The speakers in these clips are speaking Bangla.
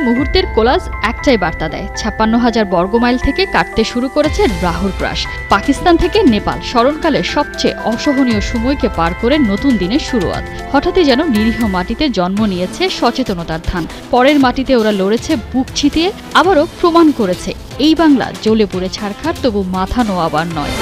মুহূর্তের কোলাজ একটাই বার্তা দেয়, 56,000 বর্গমাইল থেকে কাটতে শুরু করেছে রাহুল ক্রাশ। পাকিস্তান থেকে নেপাল স্মরণকালের সবচেয়ে অসহনীয় সময়কে পার করে নতুন দিনের শুরুয়াত। হঠাৎই যেন নিরীহ মাটিতে জন্ম নিয়েছে সচেতনতার ধান। পরের মাটিতে ওরা লড়েছে বুক ছিটিয়ে, আবারও প্রমাণ করেছে এই বাংলা জ্বলে পুড়ে ছারখার, তবু মাথা নোয়াবার নয়।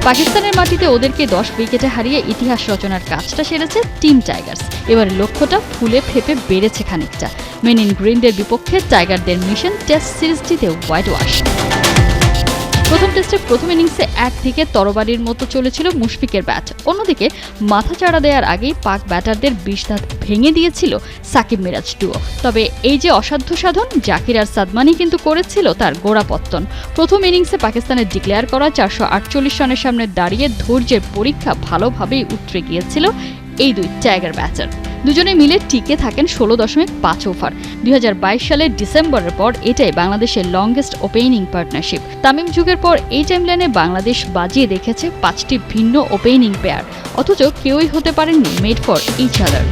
পাকিস্তানের মাটিতে ওদেরকে 10 উইকেটে হারিয়ে ইতিহাস রচনার কাজটা সেরেছে টিম টাইগার্স। এবার লক্ষ্যটা ফুলে ফেপে বেড়েছে খানিকটা। মেন ইন গ্রিনদের বিপক্ষে টাইগারদের মিশন টেস্ট সিরিজটিতে হোয়াইট ওয়াশ। প্রথম টেস্টের প্রথম ইনিংসে একদিকে তরবারির মতো চলেছিল মুশফিকের ব্যাট, অন্যদিকে মাথাচাড়া দেওয়ার আগেই পাক ব্যাটারদের 20 দাঁত ভেঙে দিয়েছিল সাকিব মিরাজ ডুও। তবে এই যে অসাধ্য সাধন, জাকির আর সাদমানি কিন্তু করেছিল তার গোড়াপত্তন। প্রথম ইনিংসে পাকিস্তানের ডিক্লেয়ার করা 448 রানের সামনে দাঁড়িয়ে ধৈর্যের পরীক্ষা ভালোভাবেই উতরে গিয়েছিল এই দুই টাইগার ব্যাটার। দুজনে মিলে টিকে থাকেন 16.5 ওভার। 2022 সালের ডিসেম্বরের পর এটাই বাংলাদেশের লংগেস্ট ওপেনিং পার্টনারশিপ। তামিম যুগের পর এই টাইমলাইনে বাংলাদেশ বাজিয়ে দেখেছে 5টি ভিন্ন ওপেনিং পেয়ার, অথচ কেউই হতে পারেননি মেড ফর ইচ আদার।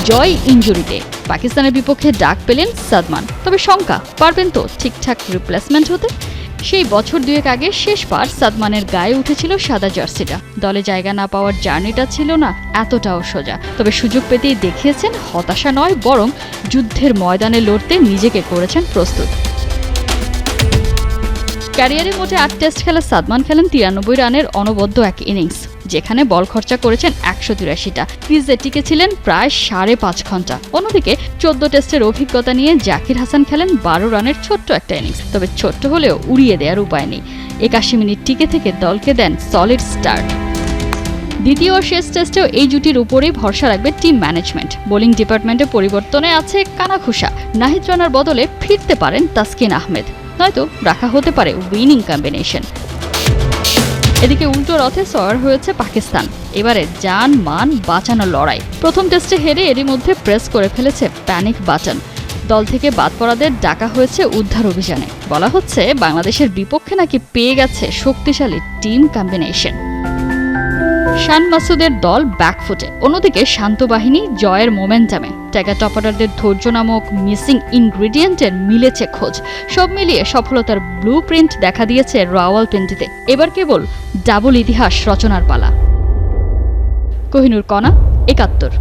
জয় ইনজুরিতে পাকিস্তানের বিপক্ষে ডাক পেলেন সাদমান, তবে শঙ্কা পারবেন তো ঠিকঠাক রিপ্লেসমেন্ট হতে। সেই বছর দুয়েক আগে শেষবার সাদমানের গায়ে উঠেছিল সাদা জার্সিটা। দলে জায়গা না পাওয়ার জার্নিটা ছিল না এতটাও সোজা, তবে সুযোগ পেতেই দেখিয়েছেন হতাশা নয়, বরং যুদ্ধের ময়দানে লড়তে নিজেকে করেছেন প্রস্তুত। ক্যারিয়ারে মোটে 8 টেস্ট খেলা সাদমান খেলেন 93 রানের অনবদ্য এক ইনিংস, যেখানে বল খরচা করেছেন 183টা। ক্রিজে টিকেছিলেন প্রায় 5.5 ঘন্টা। অন্যদিকে 14 টেস্টের অভিজ্ঞতা নিয়ে জাকির হাসান খেলেন 12 রানের ছোট্ট একটা ইনিংস, তবে ছোট্ট হলেও উড়িয়ে দেওয়ার উপায় নেই। 81 মিনিট টিকে থেকে দলকে দেন সলিড স্টার্ট। দ্বিতীয় ও শেষ টেস্টেও এই জুটির উপরেই ভরসা রাখবে টিম ম্যানেজমেন্ট। বোলিং ডিপার্টমেন্টে পরিবর্তনে আছে কানাঘুষা। নাহিদ রানার বদলে ফিরতে পারেন তাসকিন আহমেদ, নয়তো রাখা হতে পারে উইনিং কম্বিনেশন। এদিকে উল্টো রথে সওয়ার হয়েছে পাকিস্তান। এবারে জান মান বাঁচানোর লড়াই। প্রথম টেস্টে হেরে এরই মধ্যে প্রেস করে ফেলেছে প্যানিক বাটন। দল থেকে বাদ পড়াদের ডাকা হয়েছে উদ্ধার অভিযানে। বলা হচ্ছে বাংলাদেশের বিপক্ষে নাকি পেয়ে গেছে শক্তিশালী টিম কম্বিনেশন। শান মাসুদের দল ব্যাকফুটে, অন্যদিকে শান্ত বাহিনী জয়ের মোমেন্টামে। টাইগার টপারদের ধৈর্য নামক মিসিং ইনগ্রিডিয়েন্টের মিলেছে খোঁজ। সব মিলিয়ে সফলতার ব্লু প্রিন্ট দেখা দিয়েছে রাওয়ালপিন্ডিতে। এবার কেবল ডাবল ইতিহাস রচনার পালা। কোহিনুর কণা, 71।